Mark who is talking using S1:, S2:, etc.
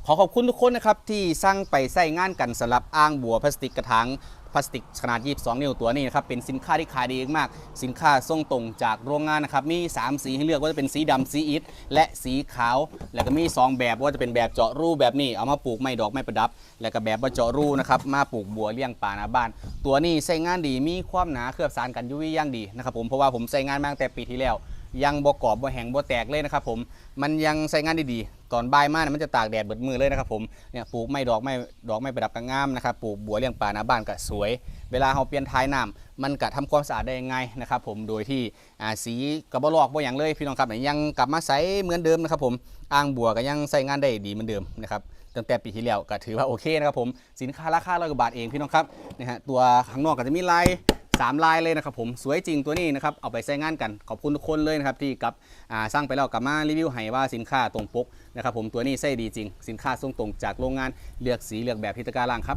S1: ขอบคุณทุกคนนะครับที่สั่งไปใส่งานกันสำหรับอ่างบัวพลาสติกกระถางพลาสติกขนาด22นิ้วตัวนี้นะครับเป็นสินค้าที่ขายดีมากสินค้าส่งตรงจากโรงงานนะครับมี3สีให้เลือกว่าจะเป็นสีดำสีอิฐและสีขาวแล้วก็มี2แบบว่าจะเป็นแบบเจาะรูแบบนี้เอามาปลูกไม้ดอกไม้ประดับแล้วก็แบบว่าเจาะรูนะครับมาปลูกบัวเลี้ยงป่าหน้าบ้านตัวนี้ใช้งานดีมีความหนาเคลือบสารกัน UV อย่างดีนะครับผมเพราะว่าผมใช้งานมาตั้งแต่ปีที่แล้วยังบ่กรอบบ่แห้งบ่แตกเลยนะครับผมมันยังใช้งานดีๆตอนบ่ายมามันจะตากแดดเบิดมือเลยนะครับผมเนี่ยปลูกไม้ดอกไม้ประดับก็งามนะครับปลูกบัวเลี้ยงป่าหน้าบ้านก็สวยเวลาเราเปลี่ยนท้ายน้ำมันก็ทำความสะอาดได้ง่ายนะครับผมโดยที่สีกระบอกลอกบ่อย่างเลยพี่น้องครับยังกลับมาใสเหมือนเดิมนะครับผมอ่างบัวก็ยังใช้งานได้ดีเหมือนเดิมนะครับตั้งแต่ปีที่แล้วก็ถือว่าโอเคนะครับผมสินค้าราคา100 กว่าบาทเองพี่น้องครับนะฮะตัวข้างนอกก็จะมีลาย3 ลายเลยนะครับผมสวยจริงตัวนี้นะครับเอาไปใช้งานกันขอบคุณทุกคนเลยนะครับที่กับสร้างไปแล้วกลับมารีวิวให้ว่าสินค้าตรงปกนะครับผมตัวนี้ใช้ดีจริงสินค้าส่งตรงจากโรงงานเลือกสีเลือกแบบที่ตะการล่างครับ